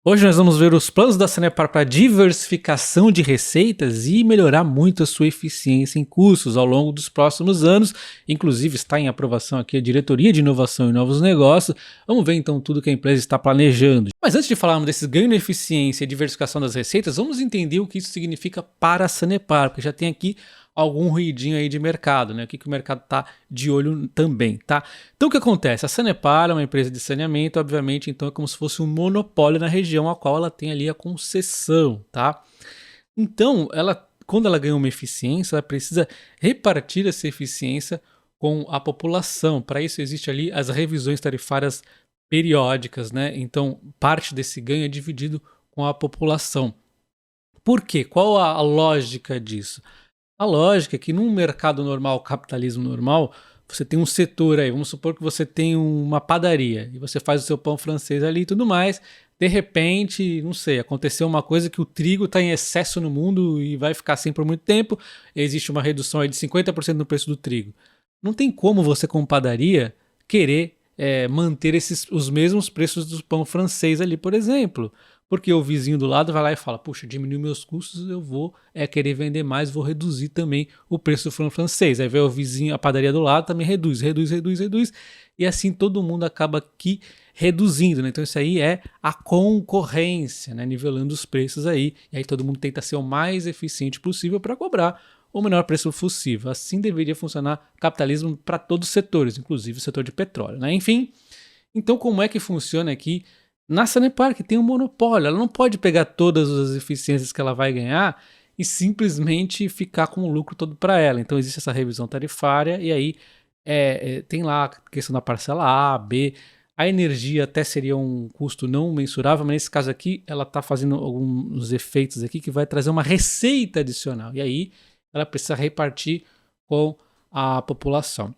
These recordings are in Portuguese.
Hoje nós vamos ver os planos da Sanepar para diversificação de receitas e melhorar muito a sua eficiência em custos ao longo dos próximos anos. Inclusive está em aprovação aqui a Diretoria de Inovação e Novos Negócios. Vamos ver então tudo que a empresa está planejando. Mas antes de falarmos desses ganhos de eficiência e diversificação das receitas, vamos entender o que isso significa para a Sanepar, porque já tem aqui algum ruidinho aí de mercado, né? O que o mercado está de olho também, tá? Então o que acontece? A Sanepar é uma empresa de saneamento, obviamente, então é como se fosse um monopólio na região a qual ela tem ali a concessão, tá? Então, quando ela ganha uma eficiência, ela precisa repartir essa eficiência com a população. Para isso existe ali as revisões tarifárias periódicas, né? Então, parte desse ganho é dividido com a população. Por quê? Qual a lógica disso? A lógica é que num mercado normal, capitalismo normal, você tem um setor aí, vamos supor que você tem uma padaria e você faz o seu pão francês ali e tudo mais, de repente, não sei, aconteceu uma coisa que o trigo está em excesso no mundo e vai ficar assim por muito tempo, existe uma redução aí de 50% no preço do trigo. Não tem como você, como padaria, querer manter os mesmos preços do pão francês ali, por exemplo. Porque o vizinho do lado vai lá e fala, puxa, diminuiu meus custos, eu vou querer vender mais, vou reduzir também o preço do frango francês. Aí vem o vizinho, a padaria do lado também reduz. E assim todo mundo acaba aqui reduzindo, né? Então isso aí é a concorrência, né? Nivelando os preços aí. E aí todo mundo tenta ser o mais eficiente possível para cobrar o menor preço possível. Assim deveria funcionar o capitalismo para todos os setores, inclusive o setor de petróleo, né? Enfim, então como é que funciona aqui na Sanepar, que tem um monopólio? Ela não pode pegar todas as eficiências que ela vai ganhar e simplesmente ficar com o lucro todo para ela. Então existe essa revisão tarifária e aí tem lá a questão da parcela A, B. A energia até seria um custo não mensurável, mas nesse caso aqui ela está fazendo alguns efeitos aqui que vai trazer uma receita adicional. E aí ela precisa repartir com a população.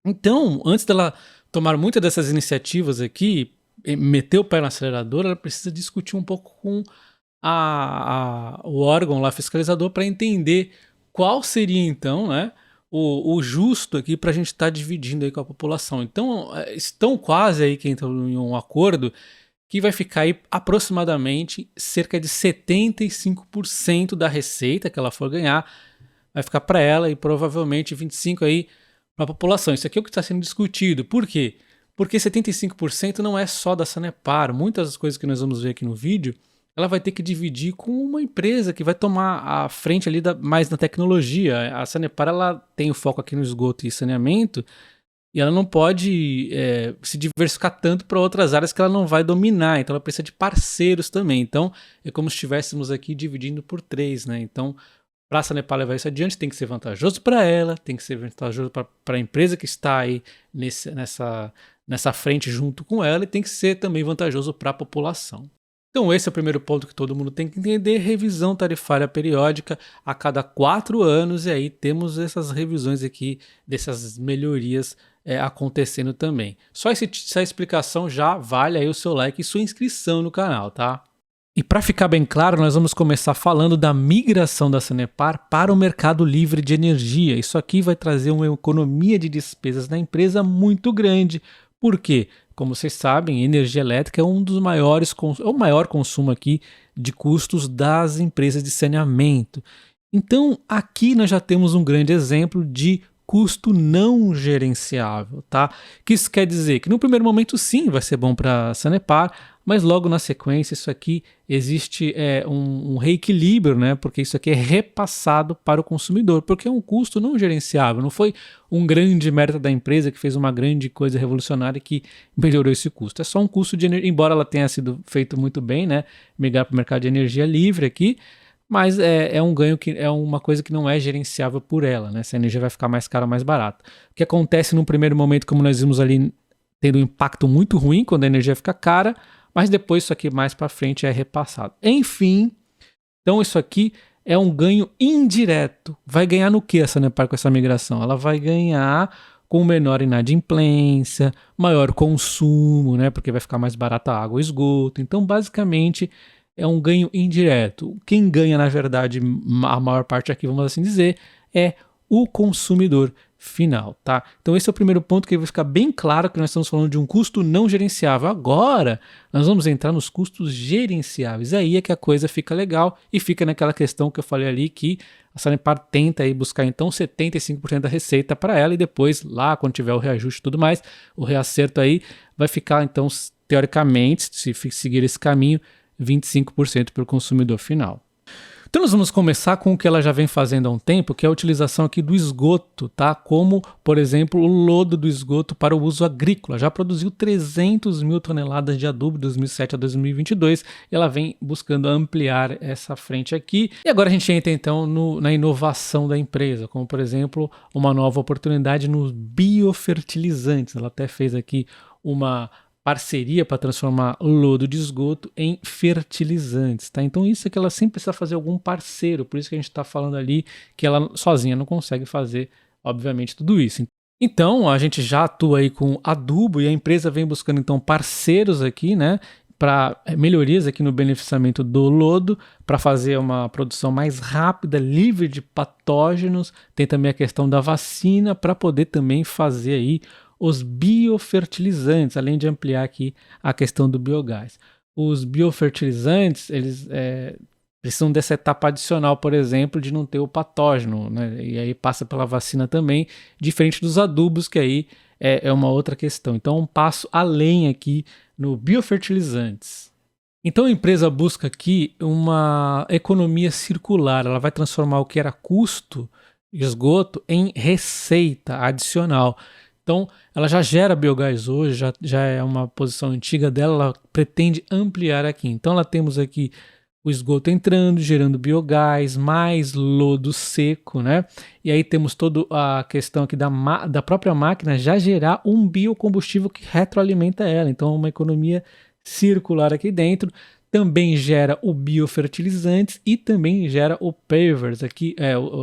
Então, antes dela tomar muitas dessas iniciativas aqui, meter o pé no acelerador, ela precisa discutir um pouco com o órgão lá fiscalizador para entender qual seria então, né, o justo aqui para a gente estar dividindo aí com a população. Então estão quase aí que entram em um acordo que vai ficar aí aproximadamente cerca de 75% da receita que ela for ganhar vai ficar para ela e provavelmente 25% aí para a população. Isso aqui é o que está sendo discutido. Por quê? Porque 75% não é só da Sanepar. Muitas das coisas que nós vamos ver aqui no vídeo, ela vai ter que dividir com uma empresa que vai tomar a frente ali mais na tecnologia. A Sanepar ela tem o foco aqui no esgoto e saneamento e ela não pode se diversificar tanto para outras áreas que ela não vai dominar. Então ela precisa de parceiros também. Então é como se estivéssemos aqui dividindo por 3, né? Então para a Sanepar levar isso adiante, tem que ser vantajoso para ela, tem que ser vantajoso para a empresa que está aí nessa frente junto com ela e tem que ser também vantajoso para a população. Então esse é o primeiro ponto que todo mundo tem que entender, revisão tarifária periódica a cada 4 anos e aí temos essas revisões aqui, dessas melhorias acontecendo também. Só essa explicação já vale aí o seu like e sua inscrição no canal, tá? E para ficar bem claro, nós vamos começar falando da migração da Sanepar para o mercado livre de energia. Isso aqui vai trazer uma economia de despesas na empresa muito grande. Por quê? Como vocês sabem, energia elétrica é um dos maiores, é o maior consumo aqui de custos das empresas de saneamento. Então, aqui nós já temos um grande exemplo de custo não gerenciável, tá? O que isso quer dizer? Que no primeiro momento sim, vai ser bom para a Sanepar, mas logo na sequência isso aqui existe um reequilíbrio, né? Porque isso aqui é repassado para o consumidor, porque é um custo não gerenciável, não foi um grande mérito da empresa que fez uma grande coisa revolucionária que melhorou esse custo. É só um custo de energia, embora ela tenha sido feito muito bem, né? Migrar para o mercado de energia livre aqui, mas é um ganho que é uma coisa que não é gerenciável por ela, né? Essa energia vai ficar mais cara ou mais barata. O que acontece num primeiro momento, como nós vimos ali, tendo um impacto muito ruim quando a energia fica cara, mas depois isso aqui mais para frente é repassado. Enfim, então isso aqui é um ganho indireto. Vai ganhar no que a Sanepar com essa migração? Ela vai ganhar com menor inadimplência, maior consumo, né? Porque vai ficar mais barata a água e esgoto. Então, basicamente, é um ganho indireto. Quem ganha, na verdade, a maior parte aqui, vamos assim dizer, é o consumidor, final, tá? Então esse é o primeiro ponto que vai ficar bem claro que nós estamos falando de um custo não gerenciável. Agora nós vamos entrar nos custos gerenciáveis. Aí é que a coisa fica legal e fica naquela questão que eu falei ali que a Sanepar tenta aí buscar então 75% da receita para ela e depois lá quando tiver o reajuste e tudo mais, o reacerto aí vai ficar então teoricamente, se seguir esse caminho, 25% para o consumidor final. Então nós vamos começar com o que ela já vem fazendo há um tempo, que é a utilização aqui do esgoto, tá? Como, por exemplo, o lodo do esgoto para o uso agrícola. Já produziu 300 mil toneladas de adubo de 2007 a 2022 e ela vem buscando ampliar essa frente aqui. E agora a gente entra então na inovação da empresa, como por exemplo, uma nova oportunidade nos biofertilizantes. Ela até fez aqui uma parceria para transformar lodo de esgoto em fertilizantes, tá? Então isso é que ela sempre precisa fazer algum parceiro, por isso que a gente está falando ali que ela sozinha não consegue fazer, obviamente, tudo isso. Então a gente já atua aí com adubo e a empresa vem buscando então parceiros aqui, né? Para melhorias aqui no beneficiamento do lodo, para fazer uma produção mais rápida, livre de patógenos. Tem também a questão da vacina para poder também fazer aí os biofertilizantes, além de ampliar aqui a questão do biogás. Os biofertilizantes, eles precisam dessa etapa adicional, por exemplo, de não ter o patógeno, né? E aí passa pela vacina também, diferente dos adubos, que aí é uma outra questão. Então, um passo além aqui no biofertilizantes. Então, a empresa busca aqui uma economia circular, ela vai transformar o que era custo de esgoto em receita adicional. Então, ela já gera biogás hoje, já é uma posição antiga dela, ela pretende ampliar aqui. Então, ela temos aqui o esgoto entrando, gerando biogás, mais lodo seco, né? E aí temos toda a questão aqui da própria máquina já gerar um biocombustível que retroalimenta ela. Então, uma economia circular aqui dentro. Também gera o biofertilizantes e também gera o pavers, aqui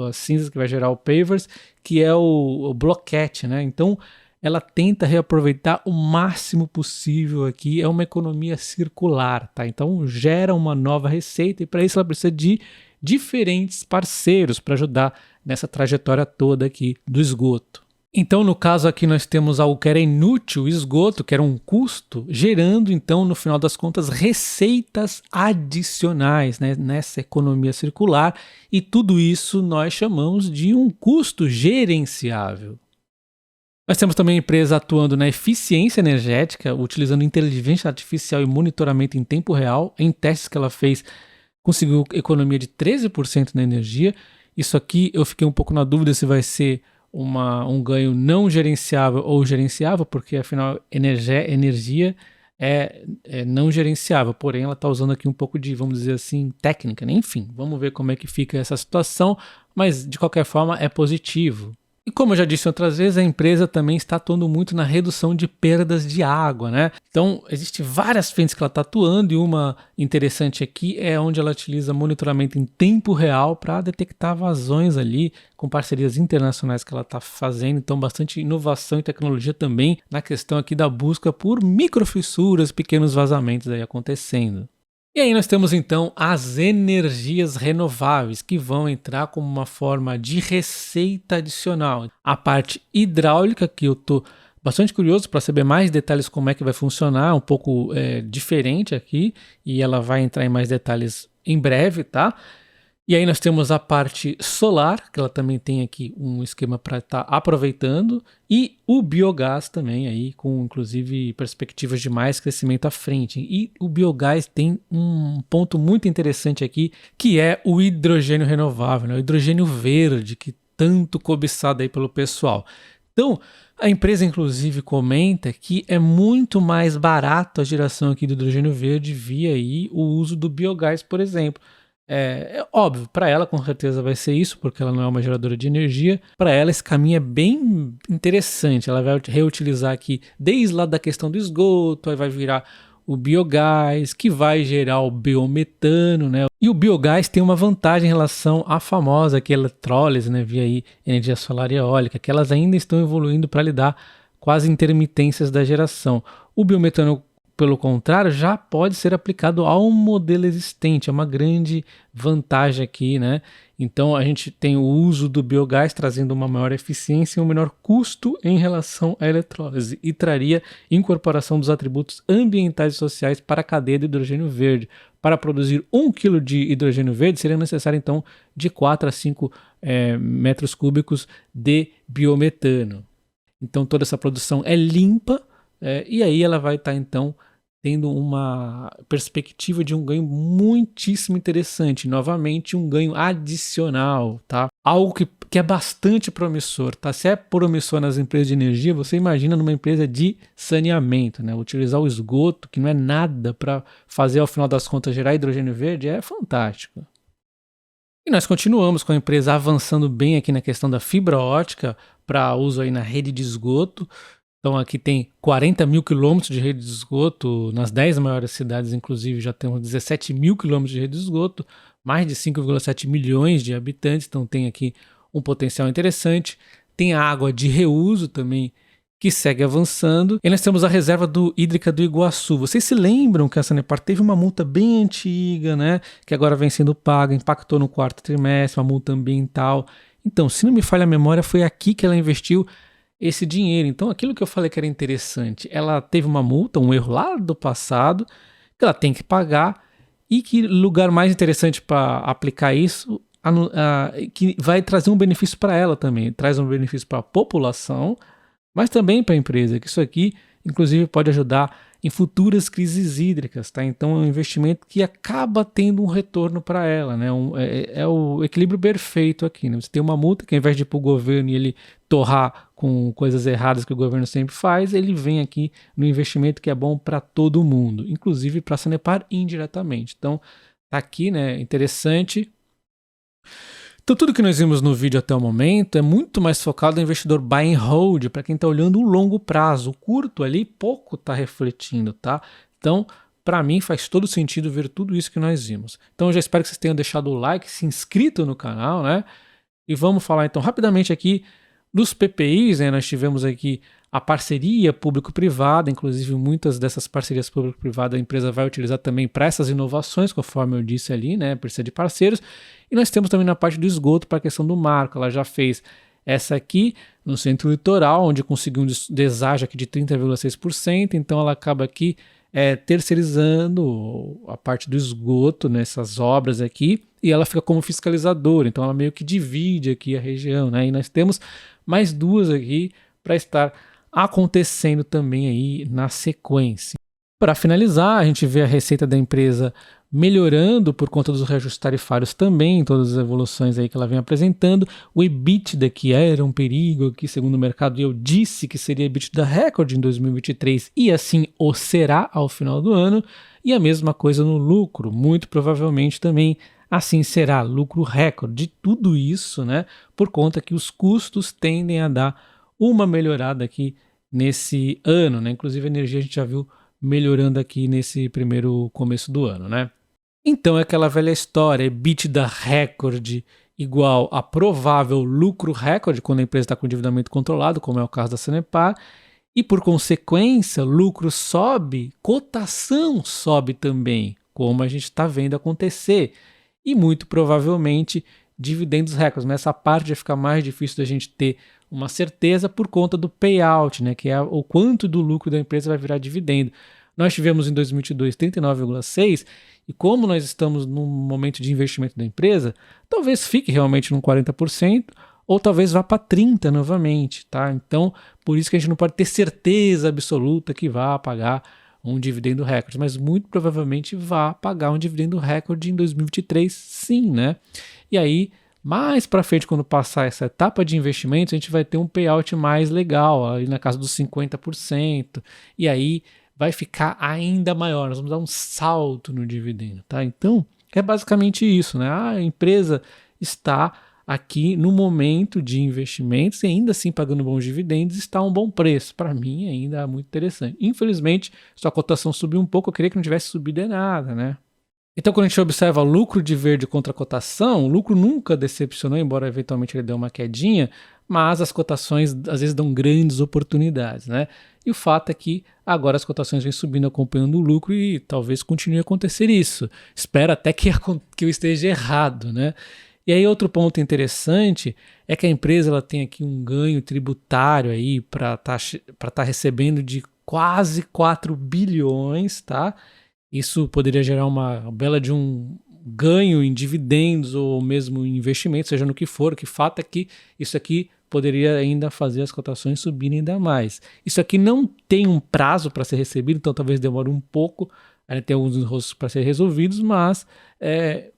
as cinzas que vai gerar o pavers, que é o bloquete, né? Então ela tenta reaproveitar o máximo possível aqui, é uma economia circular, tá? Então gera uma nova receita e para isso ela precisa de diferentes parceiros para ajudar nessa trajetória toda aqui do esgoto. Então, no caso aqui, nós temos algo que era inútil, esgoto, que era um custo, gerando, então, no final das contas, receitas adicionais, né, nessa economia circular, e tudo isso nós chamamos de um custo gerenciável. Nós temos também a empresa atuando na eficiência energética, utilizando inteligência artificial e monitoramento em tempo real. Em testes que ela fez, conseguiu economia de 13% na energia. Isso aqui eu fiquei um pouco na dúvida se vai ser um ganho não gerenciável ou gerenciável, porque afinal energia é não gerenciável, porém ela está usando aqui um pouco de, vamos dizer assim, técnica, né? Enfim, vamos ver como é que fica essa situação, mas de qualquer forma é positivo. E como eu já disse outras vezes, a empresa também está atuando muito na redução de perdas de água, né? Então, existem várias frentes que ela está atuando e uma interessante aqui é onde ela utiliza monitoramento em tempo real para detectar vazões ali com parcerias internacionais que ela está fazendo. Então, bastante inovação e tecnologia também na questão aqui da busca por microfissuras, pequenos vazamentos aí acontecendo. E aí nós temos então as energias renováveis que vão entrar como uma forma de receita adicional. A parte hidráulica, que eu estou bastante curioso para saber mais detalhes como é que vai funcionar, um pouco diferente aqui, e ela vai entrar em mais detalhes em breve, tá? E aí nós temos a parte solar, que ela também tem aqui um esquema para estar aproveitando, e o biogás também aí, com inclusive perspectivas de mais crescimento à frente. E o biogás tem um ponto muito interessante aqui, que é o hidrogênio renovável, né? O hidrogênio verde, que tanto cobiçado aí pelo pessoal. Então, a empresa inclusive comenta que é muito mais barato a geração aqui do hidrogênio verde via aí o uso do biogás, por exemplo. É óbvio, para ela com certeza vai ser isso, porque ela não é uma geradora de energia. Para ela esse caminho é bem interessante, ela vai reutilizar aqui desde lá da questão do esgoto, aí vai virar o biogás, que vai gerar o biometano, né? E o biogás tem uma vantagem em relação à famosa aqui, eletrólise, né? Via aí energia solar e eólica, que elas ainda estão evoluindo para lidar com as intermitências da geração. O biometano pelo contrário, já pode ser aplicado ao modelo existente. É uma grande vantagem aqui, né? Então a gente tem o uso do biogás trazendo uma maior eficiência e um menor custo em relação à eletrólise e traria incorporação dos atributos ambientais e sociais para a cadeia de hidrogênio verde. Para produzir 1 kg de hidrogênio verde seria necessário então de 4 a 5 metros cúbicos de biometano. Então toda essa produção é limpa e aí ela vai estar então tendo uma perspectiva de um ganho muitíssimo interessante, novamente um ganho adicional, tá? Algo que é bastante promissor, tá? Se é promissor nas empresas de energia, você imagina numa empresa de saneamento, né? Utilizar o esgoto, que não é nada para fazer ao final das contas gerar hidrogênio verde, é fantástico. E nós continuamos com a empresa avançando bem aqui na questão da fibra ótica para uso aí na rede de esgoto. Então aqui tem 40 mil quilômetros de rede de esgoto, nas 10 maiores cidades inclusive já temos 17 mil quilômetros de rede de esgoto, mais de 5,7 milhões de habitantes, então tem aqui um potencial interessante. Tem a água de reuso também, que segue avançando. E nós temos a reserva hídrica do Iguaçu. Vocês se lembram que a Sanepar teve uma multa bem antiga, né? Que agora vem sendo paga, impactou no 4º trimestre, uma multa ambiental. Então, se não me falha a memória, foi aqui que ela investiu esse dinheiro. Então, aquilo que eu falei que era interessante, ela teve uma multa, um erro lá do passado, que ela tem que pagar, e que lugar mais interessante para aplicar isso, que vai trazer um benefício para ela também, traz um benefício para a população, mas também para a empresa, que isso aqui, inclusive, pode ajudar em futuras crises hídricas, tá? Então é um investimento que acaba tendo um retorno para ela, né? É o equilíbrio perfeito aqui, né? Você tem uma multa que ao invés de ir para o governo e ele torrar com coisas erradas que o governo sempre faz, ele vem aqui no investimento que é bom para todo mundo, inclusive para a Sanepar indiretamente. Então tá aqui, né? Interessante. Então tudo que nós vimos no vídeo até o momento é muito mais focado no investidor buy and hold, para quem está olhando o longo prazo. O curto ali pouco está refletindo, tá? Então, para mim faz todo sentido ver tudo isso que nós vimos. Então eu já espero que vocês tenham deixado o like, se inscrito no canal, né? E vamos falar então rapidamente aqui dos PPIs, né? Nós tivemos aqui a parceria público-privada, inclusive muitas dessas parcerias público-privadas a empresa vai utilizar também para essas inovações, conforme eu disse ali, né? Precisa de parceiros. E nós temos também na parte do esgoto para a questão do marco. Ela já fez essa aqui no centro litoral, onde conseguiu um deságio aqui de 30,6%. Então ela acaba aqui terceirizando a parte do esgoto nessas obras aqui. E ela fica como fiscalizadora. Então ela meio que divide aqui a região, né? E nós temos mais duas aqui para estar acontecendo também aí na sequência. Para finalizar, a gente vê a receita da empresa melhorando por conta dos reajustes tarifários também, todas as evoluções aí que ela vem apresentando. O EBITDA, que era um perigo aqui, segundo o mercado, e eu disse que seria EBITDA recorde em 2023 e assim o será ao final do ano. E a mesma coisa no lucro, muito provavelmente também assim será, lucro recorde. De tudo isso, né, por conta que os custos tendem a dar uma melhorada aqui nesse ano, né? Inclusive a energia a gente já viu melhorando aqui nesse primeiro começo do ano, né? Então é aquela velha história, EBITDA recorde igual a provável lucro recorde quando a empresa está com endividamento controlado, como é o caso da Sanepar, e por consequência lucro sobe, cotação sobe também, como a gente está vendo acontecer, e muito provavelmente dividendos recordes, mas essa parte vai ficar mais difícil da gente ter uma certeza por conta do payout, né, que é o quanto do lucro da empresa vai virar dividendo. Nós tivemos em 2022 39,6%, e como nós estamos num momento de investimento da empresa, talvez fique realmente num 40%, ou talvez vá para 30% novamente, tá? Então, por isso que a gente não pode ter certeza absoluta que vá pagar um dividendo recorde, mas muito provavelmente vá pagar um dividendo recorde em 2023, sim, né? E aí, mais para frente, quando passar essa etapa de investimentos, a gente vai ter um payout mais legal, ali na casa dos 50%, e aí vai ficar ainda maior, nós vamos dar um salto no dividendo, tá? Então, é basicamente isso, né? A empresa está aqui no momento de investimentos e ainda assim pagando bons dividendos, está a um bom preço. Para mim, ainda é muito interessante. Infelizmente, sua cotação subiu um pouco, eu queria que não tivesse subido em nada, né? Então, quando a gente observa lucro de verde contra a cotação, o lucro nunca decepcionou, embora eventualmente ele dê uma quedinha, mas as cotações às vezes dão grandes oportunidades, né? E o fato é que agora as cotações vêm subindo acompanhando o lucro e talvez continue a acontecer isso. Espero até que eu esteja errado, né? E aí outro ponto interessante é que a empresa ela tem aqui um ganho tributário aí para tá recebendo de quase 4 bilhões, tá? Isso poderia gerar uma bela de um ganho em dividendos ou mesmo em investimentos, seja no que for. O que fato é que isso aqui poderia ainda fazer as cotações subirem ainda mais. Isso aqui não tem um prazo para ser recebido, então talvez demore um pouco. Ainda tem alguns enroscos para ser resolvidos, mas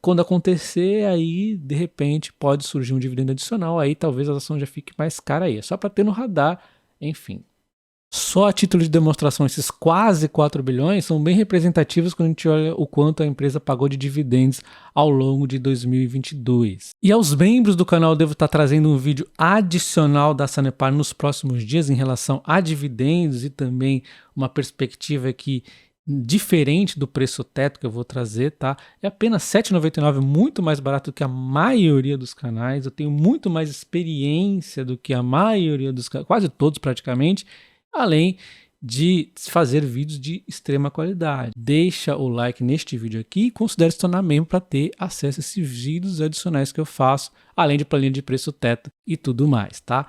quando acontecer, aí de repente pode surgir um dividendo adicional, aí talvez a ação já fique mais cara aí. É só para ter no radar, enfim. Só a título de demonstração, esses quase 4 bilhões são bem representativos quando a gente olha o quanto a empresa pagou de dividendos ao longo de 2022. E aos membros do canal eu devo estar trazendo um vídeo adicional da Sanepar nos próximos dias em relação a dividendos e também uma perspectiva aqui diferente do preço teto que eu vou trazer, tá? É apenas R$ 7,99, muito mais barato do que a maioria dos canais. Eu tenho muito mais experiência do que a maioria dos canais, quase todos praticamente, além de fazer vídeos de extrema qualidade. Deixa o like neste vídeo aqui e considere se tornar membro para ter acesso a esses vídeos adicionais que eu faço, além de planilha de preço teto e tudo mais, tá?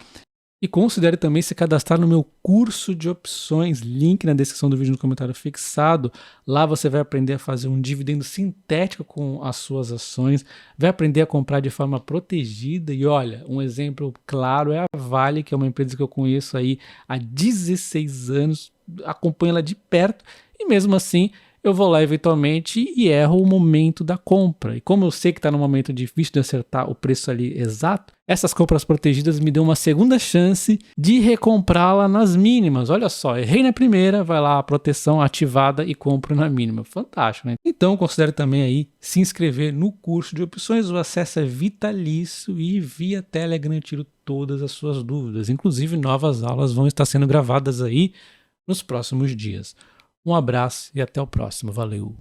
E considere também se cadastrar no meu curso de opções, link na descrição do vídeo no comentário fixado. Lá você vai aprender a fazer um dividendo sintético com as suas ações, vai aprender a comprar de forma protegida. E olha, um exemplo claro é a Vale, que é uma empresa que eu conheço aí há 16 anos, acompanho ela de perto e mesmo assim eu vou lá eventualmente e erro o momento da compra. E como eu sei que está no momento difícil de acertar o preço ali exato, essas compras protegidas me dão uma segunda chance de recomprá-la nas mínimas. Olha só, errei na primeira, vai lá a proteção ativada e compro na mínima. Fantástico, né? Então considere também aí se inscrever no curso de opções. O acesso é vitalício e via Telegram eu tiro todas as suas dúvidas. Inclusive novas aulas vão estar sendo gravadas aí nos próximos dias. Um abraço e até o próximo. Valeu!